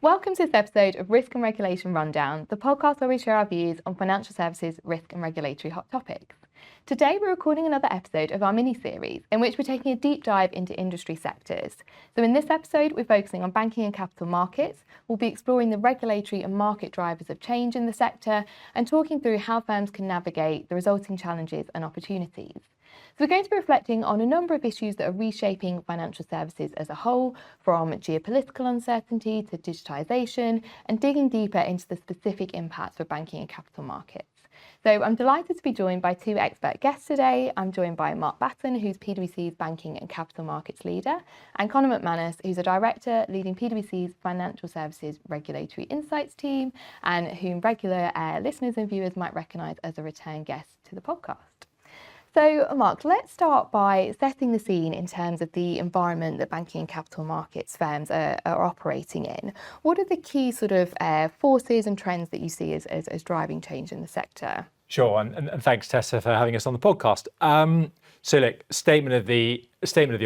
Welcome to this episode of Risk and Regulation Rundown, the podcast where we share our views on financial services, risk and regulatory hot topics. Today we're recording another episode of our mini-series in which we're taking a deep dive into industry sectors. So in this episode we're focusing on banking and capital markets. We'll be exploring the regulatory and market drivers of change in the sector and talking through how firms can navigate the resulting challenges and opportunities. So we're going to be reflecting on a number of issues that are reshaping financial services as a whole, from geopolitical uncertainty to digitisation, and digging deeper into the specific impacts for banking and capital markets. So I'm delighted to be joined by two expert guests today. I'm joined by Mark Batten, who's PwC's Banking and Capital Markets Leader, and Conor MacManus, who's a Director leading PwC's Financial Services Regulatory Insights team, and whom regular listeners and viewers might recognise as a return guest to the podcast. So, Mark, let's start by setting the scene in terms of the environment that banking and capital markets firms are operating in. What are the key sort of forces and trends that you see as driving change in the sector? Sure, and thanks, Tessa, for having us on the podcast. So, look, statement of the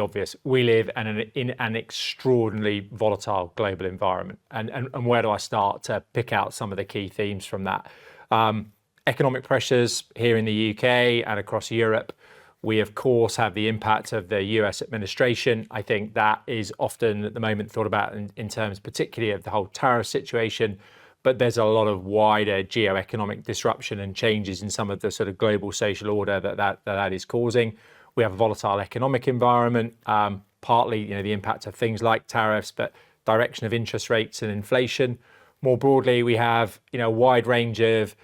obvious: we live in an extraordinarily volatile global environment, and where do I start to pick out some of the key themes from that? Economic pressures here in the UK and across Europe. We, of course, have the impact of the US administration. I think that is often at the moment thought about in terms particularly of the whole tariff situation, but there's a lot of wider geoeconomic disruption and changes in some of the sort of global social order that is causing. We have a volatile economic environment, partly the impact of things like tariffs, but direction of interest rates and inflation. More broadly, we have a wide range of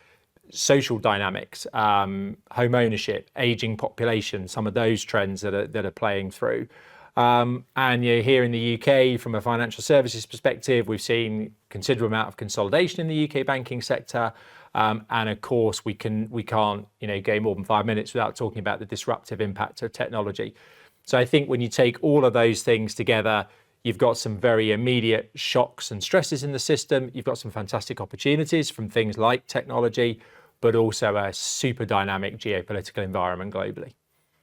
social dynamics, home ownership, aging population, some of those trends that are playing through. And here in the UK, from a financial services perspective, we've seen considerable amount of consolidation in the UK banking sector. And of course, we can't go more than 5 minutes without talking about the disruptive impact of technology. So I think when you take all of those things together, you've got some very immediate shocks and stresses in the system. You've got some fantastic opportunities from things like technology, but also a super dynamic geopolitical environment globally.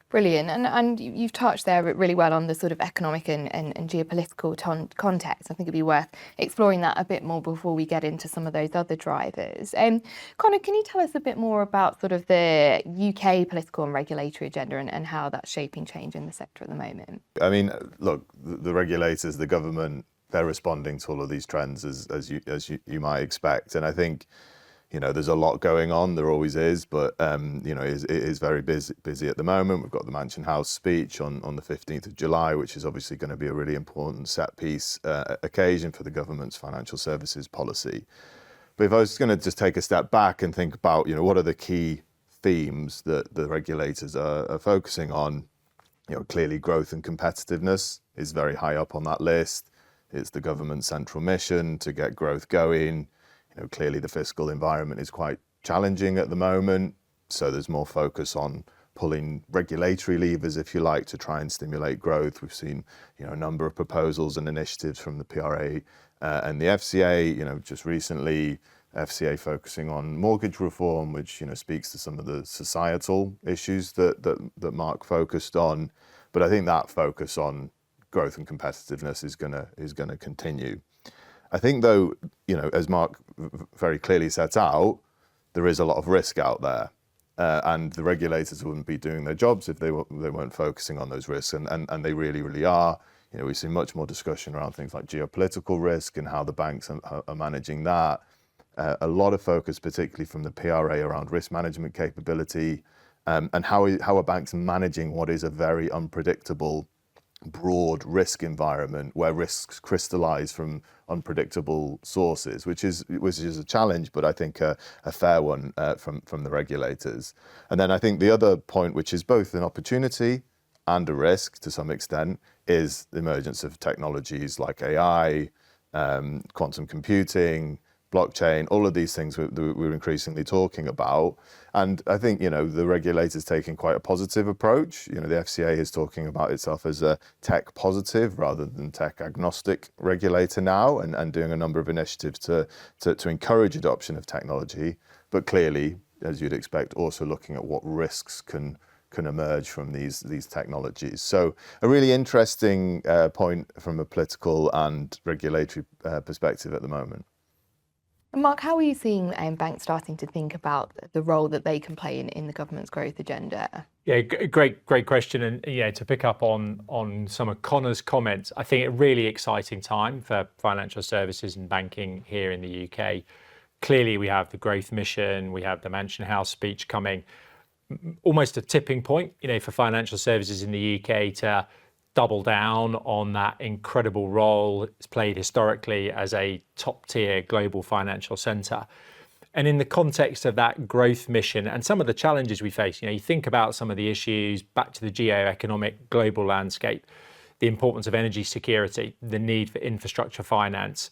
Brilliant. And you've touched there really well on the sort of economic and geopolitical context. I think it'd be worth exploring that a bit more before we get into some of those other drivers. Conor, can you tell us a bit more about sort of the UK political and regulatory agenda and how that's shaping change in the sector at the moment? I mean, look, the regulators, the government, they're responding to all of these trends as you might expect. And I think there's a lot going on. There always is, but it is very busy at the moment. We've got the Mansion House speech on the 15th of July, which is obviously going to be a really important set piece occasion for the government's financial services policy. But if I was going to just take a step back and think about what are the key themes that the regulators are focusing on, clearly growth and competitiveness is very high up on that list. It's the government's central mission to get growth going. Clearly the fiscal environment is quite challenging at the moment, so there's more focus on pulling regulatory levers, if you like, to try and stimulate growth. We've seen, a number of proposals and initiatives from the PRA and the FCA. Just recently, FCA focusing on mortgage reform, which speaks to some of the societal issues that Mark focused on. But I think that focus on growth and competitiveness is gonna continue. I think, though, as Mark very clearly sets out, there is a lot of risk out there, and the regulators wouldn't be doing their jobs if they weren't focusing on those risks, and they really are. We see much more discussion around things like geopolitical risk and how the banks are managing that. A lot of focus, particularly from the PRA, around risk management capability, and how are banks managing what is a very unpredictable, broad risk environment where risks crystallize from unpredictable sources, which is a challenge, but I think a fair one from the regulators. And then I think the other point, which is both an opportunity and a risk to some extent, is the emergence of technologies like AI, quantum computing, blockchain, all of these things we're increasingly talking about. And I think, the regulator's taking quite a positive approach. The FCA is talking about itself as a tech positive rather than tech agnostic regulator now, and doing a number of initiatives to encourage adoption of technology. But clearly, as you'd expect, also looking at what risks can can emerge from these technologies. So a really interesting point from a political and regulatory perspective at the moment. And Mark, how are you seeing banks starting to think about the role that they can play in the government's growth agenda? Yeah, great question. And yeah, to pick up on some of Conor's comments, I think a really exciting time for financial services and banking here in the UK. Clearly, we have the growth mission, we have the Mansion House speech coming, almost a tipping point, for financial services in the UK to double down on that incredible role it's played historically as a top-tier global financial centre. And in the context of that growth mission and some of the challenges we face, you think about some of the issues back to the geoeconomic global landscape, the importance of energy security, the need for infrastructure finance,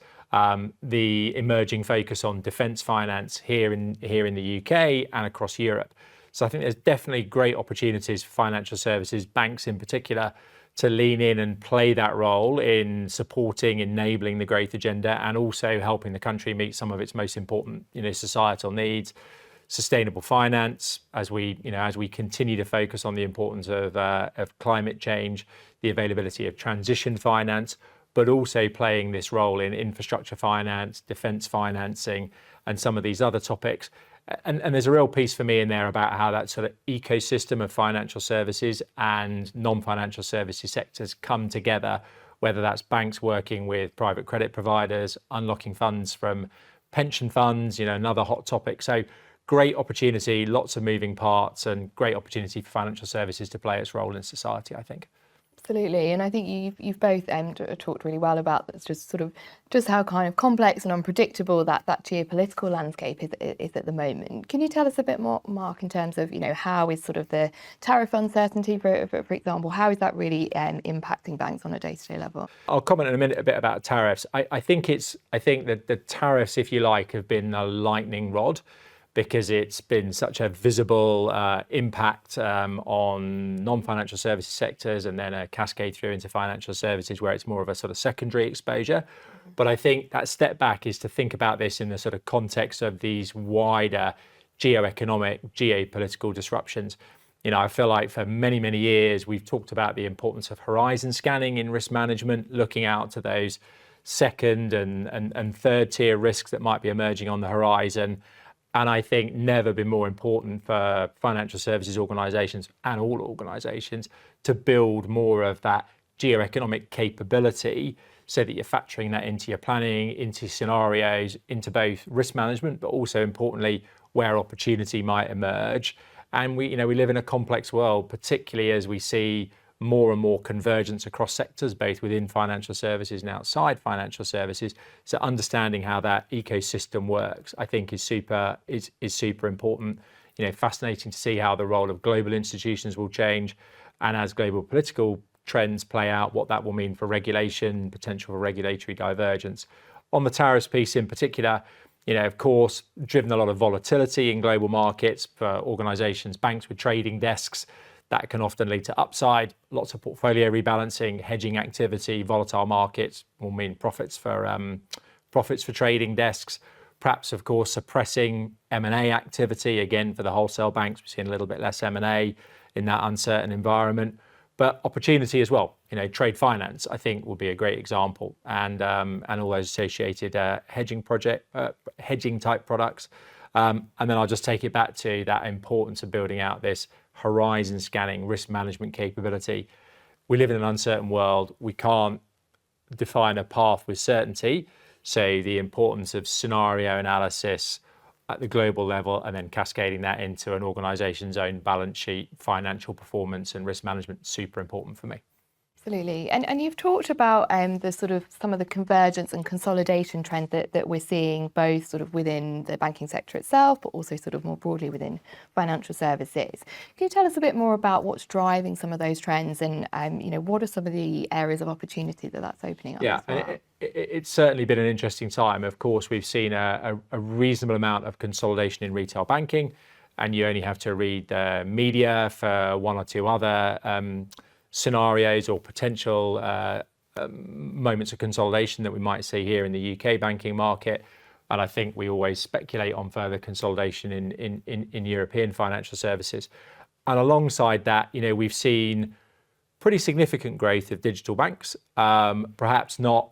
the emerging focus on defence finance here in the UK and across Europe. So I think there's definitely great opportunities for financial services, banks in particular, to lean in and play that role in supporting, enabling the growth agenda, and also helping the country meet some of its most important, societal needs. Sustainable finance, as we continue to focus on the importance of climate change, the availability of transition finance, but also playing this role in infrastructure finance, defence financing, and some of these other topics. And there's a real piece for me in there about how that sort of ecosystem of financial services and non-financial services sectors come together, whether that's banks working with private credit providers, unlocking funds from pension funds, another hot topic. So great opportunity, lots of moving parts, and great opportunity for financial services to play its role in society, I think. Absolutely, and I think you've both talked really well about this, just how kind of complex and unpredictable that geopolitical landscape is at the moment. Can you tell us a bit more, Mark, in terms of how is sort of the tariff uncertainty, for example, how is that really impacting banks on a day-to-day level? I'll comment in a minute a bit about tariffs. I think that the tariffs, if you like, have been a lightning rod, because it's been such a visible impact on non-financial services sectors, and then a cascade through into financial services where it's more of a sort of secondary exposure. But I think that step back is to think about this in the sort of context of these wider geoeconomic, geopolitical disruptions. I feel like for many, many years, we've talked about the importance of horizon scanning in risk management, looking out to those second and third tier risks that might be emerging on the horizon. And I think never been more important for financial services organisations and all organisations to build more of that geoeconomic capability, so that you're factoring that into your planning, into scenarios, into both risk management, but also importantly where opportunity might emerge. And we live in a complex world, particularly as we see more and more convergence across sectors, both within financial services and outside financial services. So understanding how that ecosystem works, I think, is super important. Fascinating to see how the role of global institutions will change, and as global political trends play out, what that will mean for regulation, potential for regulatory divergence. On the tariffs piece in particular, of course, driven a lot of volatility in global markets for organisations, banks with trading desks. That can often lead to upside, lots of portfolio rebalancing, hedging activity. Volatile markets will mean profits for trading desks. Perhaps, of course, suppressing M&A activity. Again, for the wholesale banks, we're seeing a little bit less M&A in that uncertain environment. But opportunity as well. Trade finance, I think, will be a great example, and all those associated hedging type products. And then I'll just take it back to that importance of building out this horizon scanning risk management capability. We live in an uncertain world. We can't define a path with certainty. So the importance of scenario analysis at the global level, and then cascading that into an organisation's own balance sheet, financial performance and risk management, super important for me. Absolutely. And you've talked about the sort of some of the convergence and consolidation trends that we're seeing, both sort of within the banking sector itself, but also sort of more broadly within financial services. Can you tell us a bit more about what's driving some of those trends, and what are some of the areas of opportunity that's opening up? Yeah, as well? It's certainly been an interesting time. Of course, we've seen a reasonable amount of consolidation in retail banking, and you only have to read the media for one or two other scenarios or potential moments of consolidation that we might see here in the UK banking market. And I think we always speculate on further consolidation in European financial services. And alongside that, we've seen pretty significant growth of digital banks, perhaps not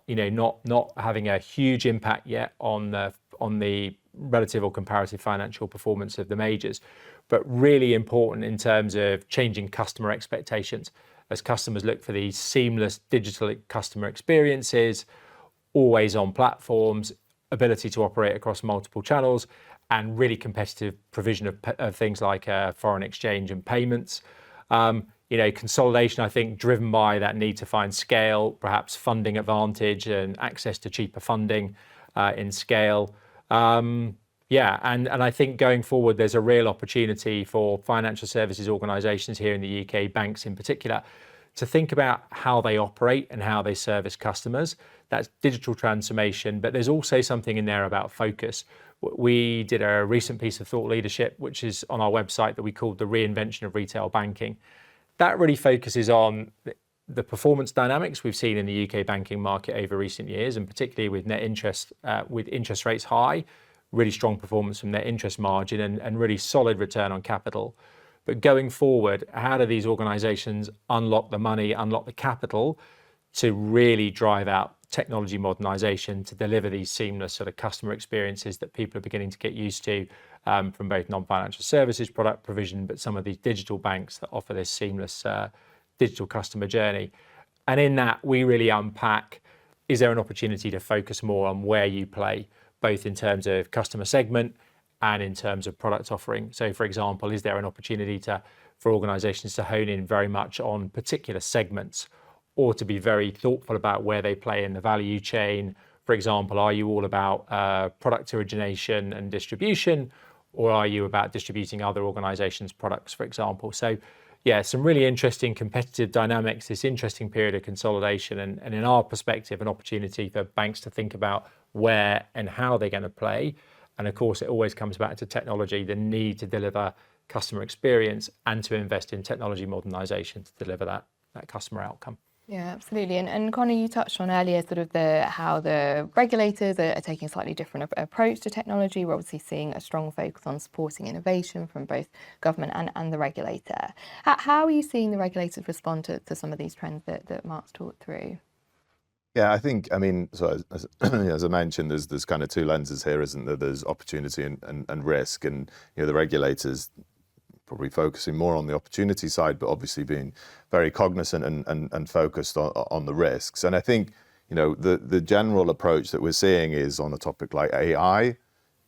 having a huge impact yet on the relative or comparative financial performance of the majors, but really important in terms of changing customer expectations as customers look for these seamless digital customer experiences, always on platforms, ability to operate across multiple channels, and really competitive provision of things like foreign exchange and payments. Consolidation, I think, driven by that need to find scale, perhaps funding advantage and access to cheaper funding in scale. And I think going forward, there's a real opportunity for financial services organisations here in the UK, banks in particular, to think about how they operate and how they service customers. That's digital transformation, but there's also something in there about focus. We did a recent piece of thought leadership, which is on our website, that we called the reinvention of retail banking. That really focuses on the performance dynamics we've seen in the UK banking market over recent years, and particularly with with interest rates high, really strong performance from net interest margin and really solid return on capital. But going forward, how do these organisations unlock the money, unlock the capital to really drive out technology modernisation to deliver these seamless sort of customer experiences that people are beginning to get used to from both non-financial services product provision, but some of these digital banks that offer this seamless digital customer journey. And in that, we really unpack, is there an opportunity to focus more on where you play, both in terms of customer segment and in terms of product offering? So, for example, is there an opportunity for organisations to hone in very much on particular segments, or to be very thoughtful about where they play in the value chain? For example, are you all about product origination and distribution, or are you about distributing other organisations' products, for example? So, yeah, some really interesting competitive dynamics, this interesting period of consolidation, and in our perspective, an opportunity for banks to think about where and how they're going to play. And of course, it always comes back to technology, the need to deliver customer experience and to invest in technology modernisation to deliver that customer outcome. Yeah, absolutely. And Conor, you touched on earlier sort of how the regulators are taking a slightly different approach to technology. We're obviously seeing a strong focus on supporting innovation from both government and the regulator. How are you seeing the regulators respond to some of these trends that Mark's talked through? Yeah, I think, so as I mentioned, there's kind of two lenses here, isn't there? There's opportunity and risk, and the regulators probably focusing more on the opportunity side, but obviously being very cognizant and focused on the risks. And I think, the general approach that we're seeing is on a topic like AI,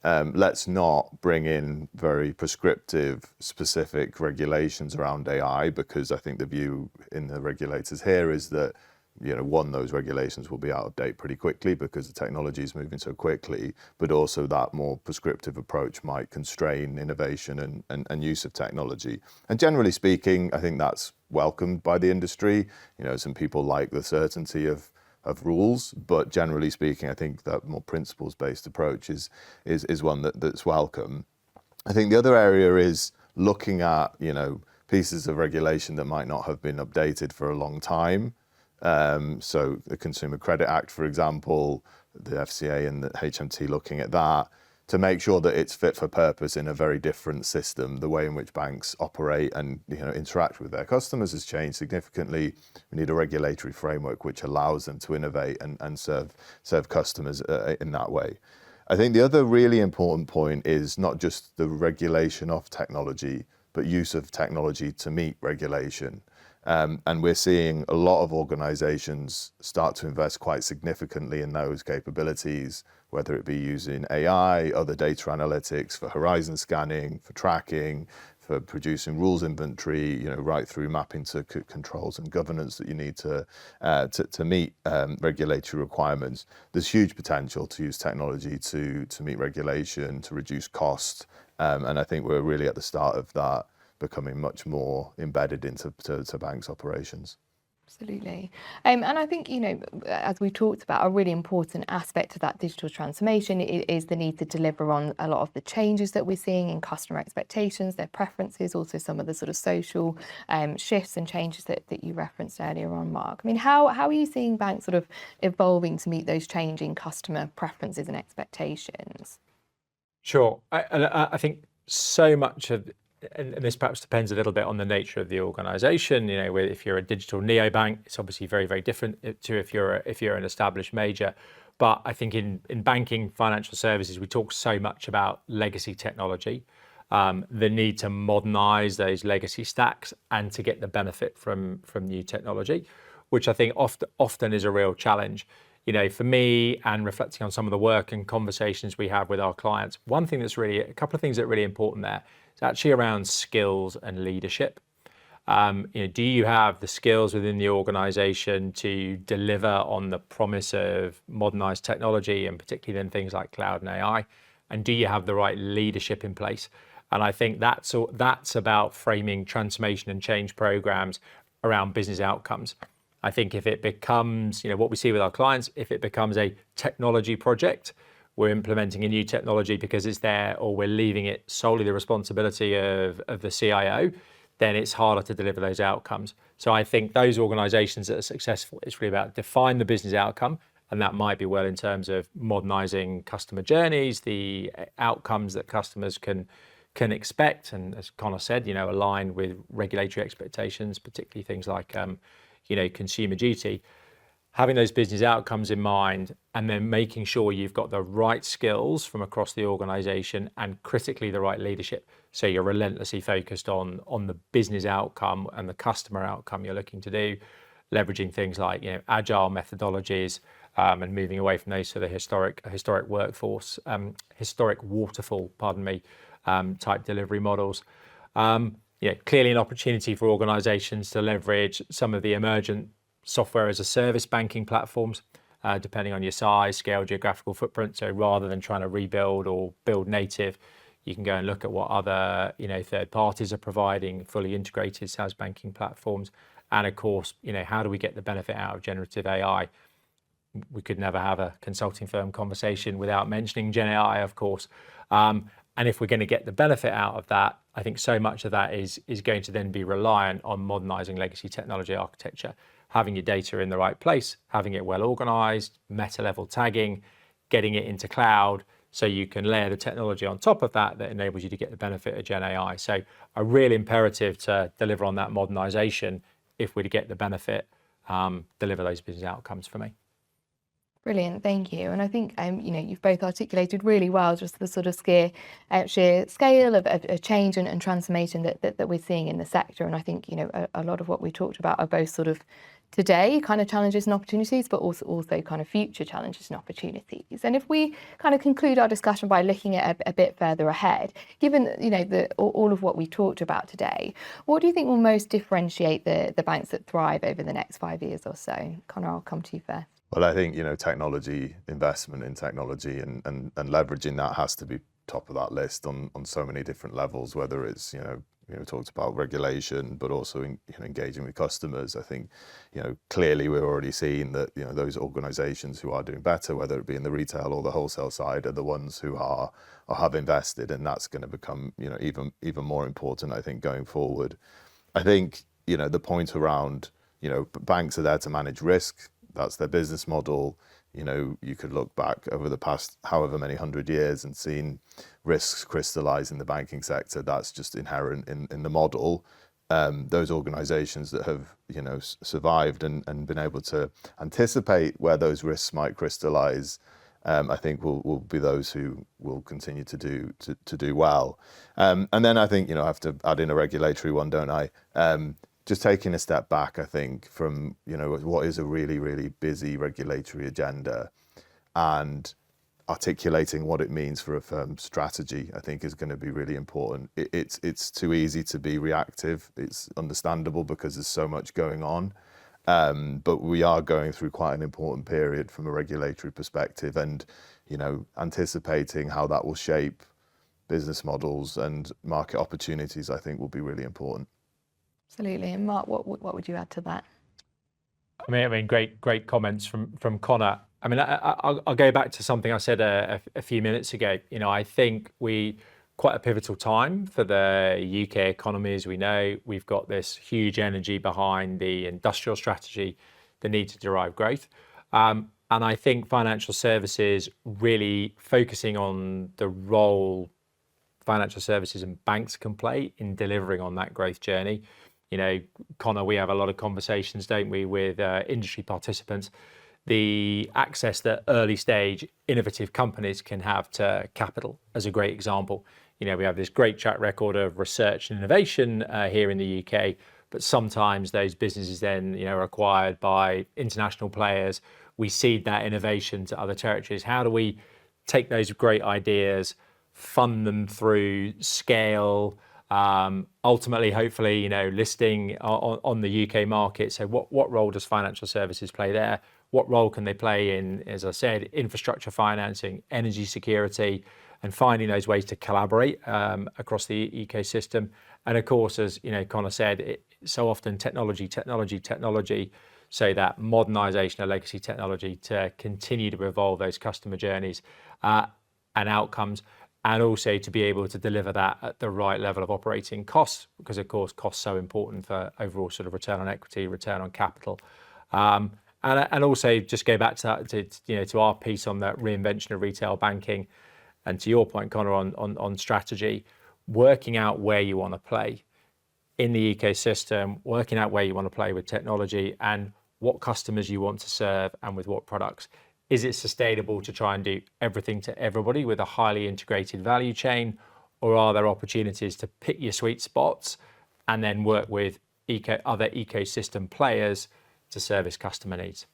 let's not bring in very prescriptive, specific regulations around AI, because I think the view in the regulators here is that those regulations will be out of date pretty quickly because the technology is moving so quickly, but also that more prescriptive approach might constrain innovation and use of technology. And generally speaking, I think that's welcomed by the industry. Some people like the certainty of rules, but generally speaking, I think that more principles-based approach is one that's welcome. I think the other area is looking at, pieces of regulation that might not have been updated for a long time. So the Consumer Credit Act, for example, the FCA and the HMT looking at that to make sure that it's fit for purpose in a very different system. The way in which banks operate and interact with their customers has changed significantly. We need a regulatory framework which allows them to innovate and serve customers in that way. I think the other really important point is not just the regulation of technology, but use of technology to meet regulation. And we're seeing a lot of organizations start to invest quite significantly in those capabilities, whether it be using AI, other data analytics for horizon scanning, for tracking, for producing rules inventory, right through mapping to controls and governance that you need to meet regulatory requirements. There's huge potential to use technology to meet regulation, to reduce cost. And I think we're really at the start of that becoming much more embedded into banks' operations. Absolutely. And I think, as we talked about, a really important aspect of that digital transformation is the need to deliver on a lot of the changes that we're seeing in customer expectations, their preferences, also some of the sort of social shifts and changes that you referenced earlier on, Mark. How are you seeing banks sort of evolving to meet those changing customer preferences and expectations? Sure. I think so much of and this perhaps depends a little bit on the nature of the organisation. You know, if you're a digital neobank, it's obviously very, very different to if you're an established major. But I think in banking, financial services, we talk so much about legacy technology, the need to modernise those legacy stacks and to get the benefit from new technology, which I think often is a real challenge. You know, for me, and reflecting on some of the work and conversations we have with our clients, a couple of things that are really important there is actually around skills and leadership. Do you have the skills within the organisation to deliver on the promise of modernised technology, and particularly then things like cloud and AI? And do you have the right leadership in place? And I think that's about framing transformation and change programs around business outcomes. I think if it becomes, what we see with our clients, if it becomes a technology project, we're implementing a new technology because it's there, or we're leaving it solely the responsibility of the CIO, then it's harder to deliver those outcomes. So I think those organizations that are successful, it's really about define the business outcome, and that might be well in terms of modernizing customer journeys, the outcomes that customers can expect, and as Conor said, align with regulatory expectations, particularly things like consumer duty. Having those business outcomes in mind, and then making sure you've got the right skills from across the organization, and critically the right leadership. So you're relentlessly focused on the business outcome and the customer outcome you're looking to do, leveraging things like agile methodologies, and moving away from those sort of historic workforce, historic waterfall, type delivery models. Clearly an opportunity for organizations to leverage some of the emergent software as a service banking platforms, depending on your size, scale, geographical footprint. So rather than trying to rebuild or build native, you can go and look at what other third parties are providing fully integrated SaaS banking platforms. And of course, how do we get the benefit out of generative AI? We could never have a consulting firm conversation without mentioning Gen AI, of course. And if we're going to get the benefit out of that, I think so much of that is going to then be reliant on modernizing legacy technology architecture, having your data in the right place, having it well organized, meta level tagging, getting it into cloud, so you can layer the technology on top of that enables you to get the benefit of Gen AI. So a real imperative to deliver on that modernization if we're to get the benefit, deliver those business outcomes for me. Brilliant, thank you. And I think you've both articulated really well just the sort of sheer scale of change and transformation that we're seeing in the sector. And I think a lot of what we talked about are both sort of today kind of challenges and opportunities, but also kind of future challenges and opportunities. And if we kind of conclude our discussion by looking at a bit further ahead, given all of what we talked about today, what do you think will most differentiate the banks that thrive over the next 5 years or so? Conor, I'll come to you first. Well, I think, technology, investment in technology and leveraging that has to be top of that list on so many different levels, whether it's, talked about regulation, but also engaging with customers. I think, clearly we're already seeing that, those organizations who are doing better, whether it be in the retail or the wholesale side, are the ones who are or have invested, and that's going to become, even more important, I think, going forward. I think, the point around, banks are there to manage risk. That's their business model. You could look back over the past however many 100 years and seen risks crystallize in the banking sector. That's just inherent in the model. Those organizations that have, survived and been able to anticipate where those risks might crystallize, I think will be those who will continue to do well. And then I think, I have to add in a regulatory one, don't I? Just taking a step back, I think, from what is a really, really busy regulatory agenda, and articulating what it means for a firm's strategy, I think is going to be really important. It's too easy to be reactive. It's understandable because there's so much going on, but we are going through quite an important period from a regulatory perspective, and anticipating how that will shape business models and market opportunities, I think, will be really important. Absolutely. And Mark, what would you add to that? I mean, great comments from Conor. I mean, I'll go back to something I said a few minutes ago. I think quite a pivotal time for the UK economy. As we know, we've got this huge energy behind the industrial strategy, the need to derive growth. And I think financial services really focusing on the role financial services and banks can play in delivering on that growth journey. You know, Conor, we have a lot of conversations, don't we, with industry participants. The access that early stage innovative companies can have to capital as a great example. You know, we have this great track record of research and innovation here in the UK, but sometimes those businesses then, you know, are acquired by international players. We seed that innovation to other territories. How do we take those great ideas, fund them through scale, ultimately, hopefully, you know, listing on the UK market? So what role does financial services play there? What role can they play in, as I said, infrastructure financing, energy security, and finding those ways to collaborate across the ecosystem? And of course, as you know, Conor said, so often technology, so that modernisation of legacy technology to continue to evolve those customer journeys and outcomes, and also to be able to deliver that at the right level of operating costs, because of course costs so important for overall sort of return on equity, return on capital. And also just go back to our piece on that reinvention of retail banking, and to your point, Conor, on strategy, working out where you want to play in the ecosystem, working out where you want to play with technology and what customers you want to serve and with what products. Is it sustainable to try and do everything to everybody with a highly integrated value chain, or are there opportunities to pick your sweet spots and then work with other ecosystem players to service customer needs?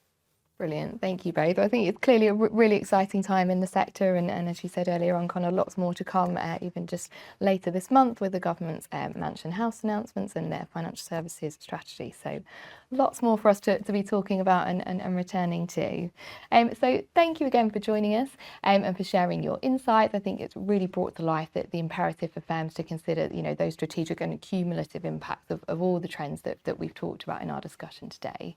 Brilliant. Thank you both. I think it's clearly a really exciting time in the sector, and as you said earlier on, Conor, lots more to come, even just later this month with the government's Mansion House announcements and their financial services strategy. So lots more for us to be talking about and returning to. So thank you again for joining us and for sharing your insights. I think it's really brought to life that the imperative for firms to consider, you know, those strategic and cumulative impacts of all the trends that we've talked about in our discussion today.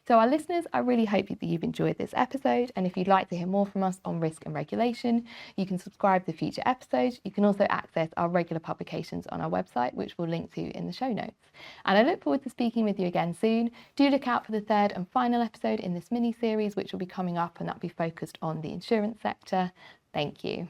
So our listeners, I really hope that you've enjoyed this episode, and if you'd like to hear more from us on risk and regulation, you can subscribe to future episodes. You can also access our regular publications on our website, which we'll link to in the show notes. And I look forward to speaking with you again soon. Do look out for the third and final episode in this mini-series, which will be coming up, and that'll be focused on the insurance sector. Thank you.